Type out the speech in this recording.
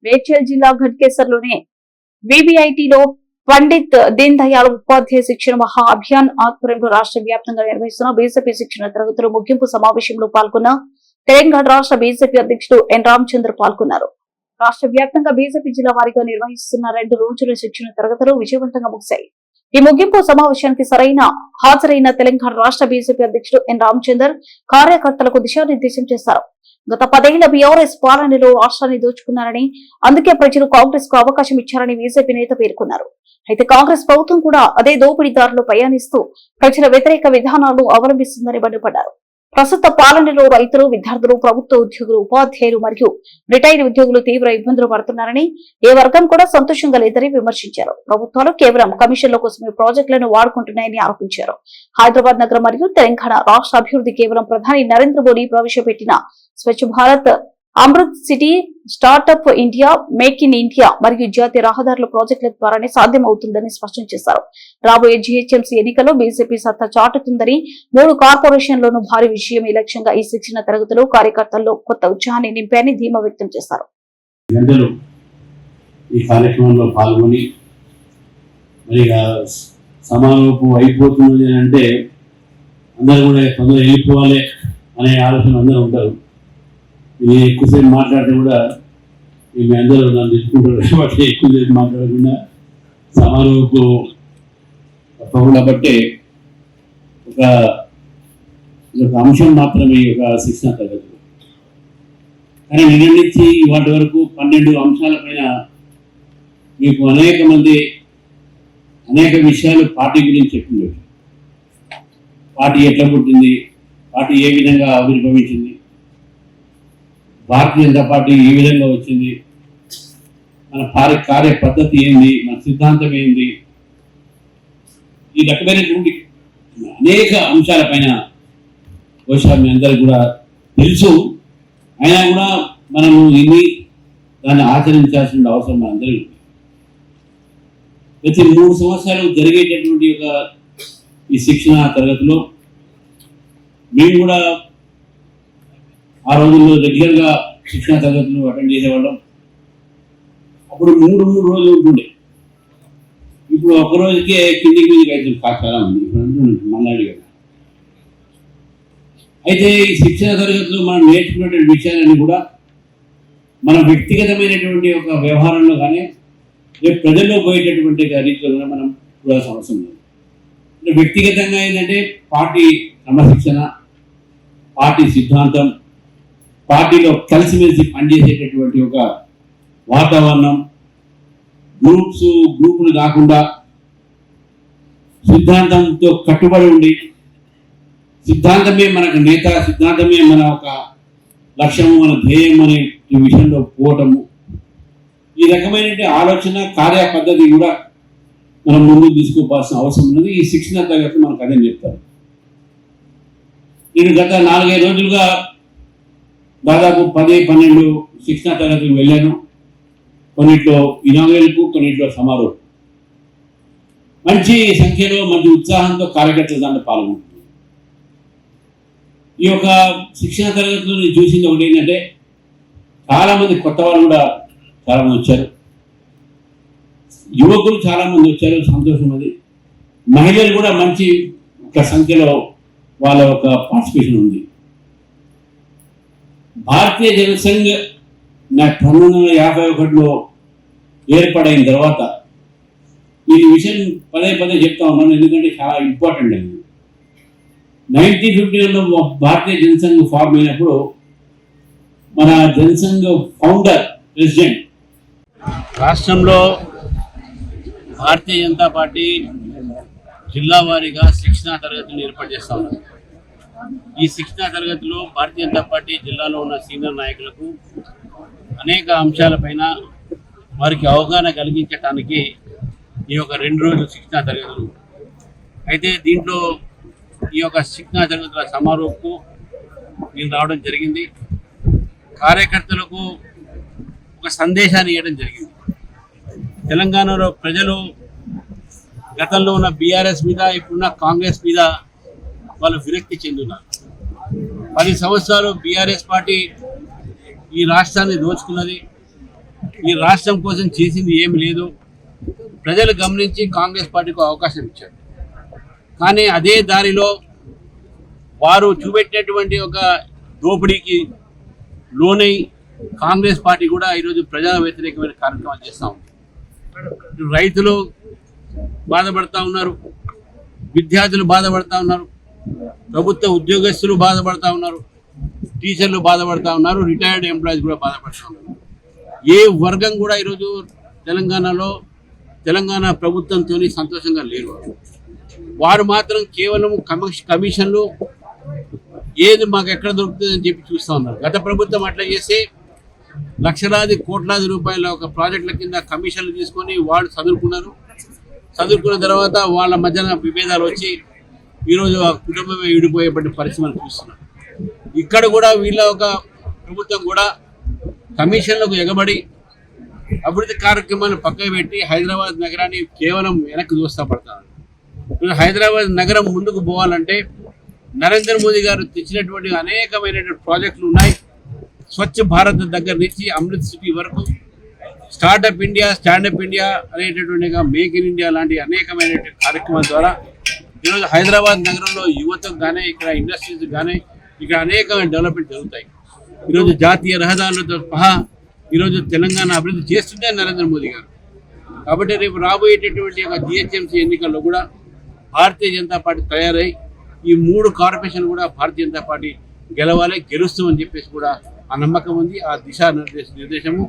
మేడ్చల్ జిల్లా ఘట్కేసర్లోని విబిఐటిలో పండిత్ దీన్ దయాళ్ ఉపాధ్యాయ శిక్షణ మహా అభియాన్ ఆధ్వర్యంలో రాష్ట్ర వ్యాప్తంగా నిర్వహిస్తున్న బీజేపీ శిక్షణ తరగతుల ముగింపు సమావేశంలో పాల్గొన్న తెలంగాణ రాష్ట్ర బీజేపీ అధ్యక్షుడు ఎన్ రామచంద్ర పాల్గొన్నారు. రాష్ట్ర వ్యాప్తంగా బీజేపీ జిల్లా వారీగా నిర్వహిస్తున్న 2 రోజుల శిక్షణ తరగతులు విజయవంతంగా ముగిశాయి. ఈ ముగింపు సమావేశానికి హాజరైన తెలంగాణ రాష్ట్ర బీజేపీ అధ్యక్షుడు ఎన్ రామచందర్ కార్యకర్తలకు దిశానిర్దేశం చేశారు. గత 10 ఏళ్ల బీఆర్ఎస్ పాలనలో రాష్ట్రాన్ని దోచుకున్నారని, అందుకే ప్రజలు కాంగ్రెస్ కు అవకాశం ఇచ్చారని బీజేపీ నేత పేర్కొన్నారు. అయితే కాంగ్రెస్ ప్రభుత్వం కూడా అదే దోపిడీదారులు ప్రయాణిస్తూ ప్రజల వ్యతిరేక విధానాలను అవలంబిస్తుందని మండిపడ్డారు. ప్రస్తుత పాలనలో రైతులు, విద్యార్థులు, ప్రభుత్వ ఉద్యోగులు, ఉపాధ్యాయులు మరియు రిటైర్డ్ ఉద్యోగులు తీవ్ర ఇబ్బందులు పడుతున్నారని, ఏ వర్గం కూడా సంతోషంగా లేదని విమర్శించారు. ప్రభుత్వాలు కేవలం కమిషన్ల కోసమే ప్రాజెక్టులను వాడుకుంటున్నాయని ఆరోపించారు. హైదరాబాద్ నగరం మరియు తెలంగాణ రాష్ట్ర అభివృద్ధి కేవలం ప్రధాని నరేంద్ర మోడీ ప్రవేశపెట్టిన Swachh Bharat, Amrut city, startup India, make in India మరియు జాతీయ రహదారుల ప్రాజెక్టుల ద్వారానే సాధ్యమవుతుందని స్పష్టం చేశారు. రాబోయే జీహెచ్ఎంసీ ఎన్నికల్లో బీజేపీ సత్తా చాటుతుందని, 3 కార్పొరేషన్లోనూ భారీ విజయం ఈ లక్ష్యంగా ఈ శిక్షణ తరగతులు కార్యకర్తల్లో కొత్త ఉత్సాహాన్ని నింపాయని ధీమా వ్యక్తం చేశారు. ఈ కార్యక్రమంలో పాల్గొని మరి సమావేశం అయిపోతుంది అంటే అందరూ కూడా తొందరగా వెళ్ళిపోవాలి అనే ఆలోచన అందరూ ఉంటారు. నేను ఎక్కువసేపు మాట్లాడితే కూడా మీ అందరూ నన్ను తెచ్చుకుంటారు కాబట్టి ఎక్కువసేపు మాట్లాడకుండా సమారోహకు తప్పకుండా బట్టే ఒక అంశం మాత్రమే ఒక శిక్షణ తరగతి. కానీ నిన్న నుంచి వాటి వరకు 12 అంశాలపైన మీకు అనేక మంది అనేక విషయాలు పార్టీ గురించి చెప్పిండేవి. పార్టీ ఎట్లా పుట్టింది, పార్టీ ఏ విధంగా ఆవిర్భవించింది, భారతీయ జనతా పార్టీ ఏ విధంగా వచ్చింది, మన కార్య పద్ధతి ఏంది, మన సిద్ధాంతం ఏంది, ఈ రకమైనటువంటి అనేక అంశాలపైన బహుశా మీ అందరికి కూడా తెలుసు. అయినా కూడా మనము దాన్ని ఆచరించాల్సిన అవసరం మనందరికీ ఉంది. ప్రతి 3 సంవత్సరాలు జరిగేటటువంటి ఈ శిక్షణ తరగతిలో మేము కూడా ఆ రోజుల్లో రెగ్యులర్గా శిక్షణ తరగతులు అటెండ్ చేసేవాళ్ళం. అప్పుడు 3 రోజులు ఉంటుండే. ఇప్పుడు ఒక రోజుకే కిందికి మీదకి అయితే చాలా ఉంది మన్నాడు కదా. అయితే ఈ శిక్షణ తరగతులు మనం నేర్చుకునేటువంటి విషయాలన్నీ కూడా మన వ్యక్తిగతమైనటువంటి ఒక వ్యవహారంలో కానీ రేపు ప్రజల్లో పోయేటటువంటి రీతిలో మనం చూడాల్సిన అవసరం లేదు. అంటే వ్యక్తిగతంగా ఏంటంటే పార్టీ క్రమశిక్షణ, పార్టీ సిద్ధాంతం, పార్టీలో కలిసిమెలిసి పనిచేసేటటువంటి ఒక వాతావరణం, గ్రూపులు కాకుండా సిద్ధాంతంతో కట్టుబడి ఉండి సిద్ధాంతమే మనకు నేత, సిద్ధాంతమే మన ఒక లక్ష్యము, మన ధ్యేయం అనే విషయంలో పోవటము, ఈ రకమైన ఆలోచన కార్య పద్ధతి కూడా మనం ముందుకు తీసుకోవాల్సిన అవసరం ఉన్నది. ఈ శిక్షణ తరగతి మనకు అదే చెప్తారు. నేను గత 4-5 రోజులుగా దాదాపు 10-12 శిక్షణ తరగతులకు వెళ్ళాను. కొన్నిట్లో ఇనాగ్రేషన్కు, కొన్నిట్లో సమారోహం. మంచి సంఖ్యలో మంచి ఉత్సాహంతో కార్యకర్తల దాంట్లో పాల్గొంటుంది. ఈ యొక్క శిక్షణ తరగతిలో నేను చూసింది ఒకటి ఏంటంటే చాలామంది కొత్త వాళ్ళు కూడా చాలామంది వచ్చారు, యువకులు చాలామంది వచ్చారు, సంతోషం. అది మహిళలు కూడా మంచి ఒక సంఖ్యలో వాళ్ళ ఒక పార్టిసిపేషన్ ఉంది. భారతీయ జనసంఘ్ 1951లో ఏర్పడైన తర్వాత ఈ విషయం పదే చెప్తా ఉన్నాను, ఎందుకంటే చాలా ఇంపార్టెంట్ అండి. 1951లో భారతీయ జనసంఘ్ ఫార్మ్ అయినప్పుడు మన జనసంఘ్ ఫౌండర్ ప్రెసిడెంట్ రాష్ట్రంలో భారతీయ జనతా పార్టీ జిల్లా వారీగా శిక్షణా తరగతులు ఏర్పాటు చేస్తూ ఉన్నారు. ఈ శిక్షణా తరగతిలో భారతీయ జనతా పార్టీ జిల్లాలో ఉన్న సీనియర్ నాయకులకు అనేక అంశాలపైన వారికి అవగాహన కలిగించడానికి ఈ యొక్క 2 రోజుల శిక్షణా తరగతులు. అయితే దీంట్లో ఈ యొక్క శిక్షణా తరగతుల సమారోహంకు నేను రావడం జరిగింది. కార్యకర్తలకు ఒక సందేశాన్ని ఇవ్వడం జరిగింది. తెలంగాణలో ప్రజలు గతంలో ఉన్న బీఆర్ఎస్ మీద, ఇప్పుడున్న కాంగ్రెస్ మీద వాళ్ళు విరక్తి చెందున్నారు. 10 సంవత్సరాలు బీఆర్ఎస్ పార్టీ ఈ రాష్ట్రాన్ని దోచుకున్నది. ఈ రాష్ట్రం కోసం చేసింది ఏమి లేదు. ప్రజలు గమనించి కాంగ్రెస్ పార్టీకి అవకాశం ఇచ్చారు. కానీ అదే దారిలో వారు చూపెట్టినటువంటి ఒక దోపిడీకి లోనై కాంగ్రెస్ పార్టీ కూడా ఈరోజు ప్రజా వ్యతిరేకమైన కార్యక్రమాలు చేస్తూ ఉంది. రైతులు బాధపడతా ఉన్నారు, విద్యార్థులు బాధపడతా ఉన్నారు, ప్రభుత్వ ఉద్యోగస్తులు బాధపడతా ఉన్నారు, టీచర్లు బాధపడతా ఉన్నారు, రిటైర్డ్ ఎంప్లాయీస్ కూడా బాధపడతా ఉన్నారు. ఏ వర్గం కూడా ఈరోజు తెలంగాణలో తెలంగాణ ప్రభుత్వంతో సంతోషంగా లేరు. వారు మాత్రం కేవలం కమిషన్లు ఏది మాకు ఎక్కడ దొరుకుతుందని చెప్పి చూస్తూ ఉన్నారు. గత ప్రభుత్వం అట్లా చేస్తే లక్షలాది కోట్లాది రూపాయల ఒక ప్రాజెక్టుల కింద కమిషన్లు తీసుకొని వాళ్ళు చదువుకున్న తర్వాత వాళ్ళ మధ్యన విభేదాలు వచ్చి ఈరోజు ఆ కుటుంబమే విడిపోయేపటి పరిస్థితులు చూస్తున్నారు. ఇక్కడ కూడా వీళ్ళ ఒక ప్రభుత్వం కూడా కమిషన్లకు ఎగబడి అభివృద్ధి కార్యక్రమాన్ని పక్కన పెట్టి హైదరాబాద్ నగరాన్ని కేవలం వెనక్కి దోస్తా పడతారు. హైదరాబాద్ నగరం ముందుకు పోవాలంటే నరేంద్ర మోదీ గారు తెచ్చినటువంటి అనేకమైనటువంటి ప్రాజెక్టులు ఉన్నాయి. స్వచ్ఛ భారత్ దగ్గర నుంచి అమృత్ సిటీ వరకు, స్టార్టప్ ఇండియా, స్టాండప్ ఇండియా అనేటటువంటి మేక్ ఇన్ ఇండియా లాంటి అనేకమైనటువంటి కార్యక్రమాల ద్వారా ఈరోజు హైదరాబాద్ నగరంలో యువతకు కానీ ఇక్కడ ఇండస్ట్రీస్ కానీ ఇక్కడ అనేకమైన డెవలప్మెంట్ జరుగుతాయి. ఈరోజు జాతీయ రహదారులతో సహా ఈరోజు తెలంగాణ అభివృద్ధి చేస్తుంటే నరేంద్ర మోదీ గారు. కాబట్టి రేపు రాబోయేటటువంటి ఒక జిహెచ్ఎంసీ ఎన్నికల్లో కూడా భారతీయ జనతా పార్టీ తయారై ఈ 3 కార్పొరేషన్లు కూడా భారతీయ జనతా పార్టీ గెలవాలి, గెలుస్తామని చెప్పేసి కూడా ఆ నమ్మకం ఉంది. ఆ దిశా నిర్దేశము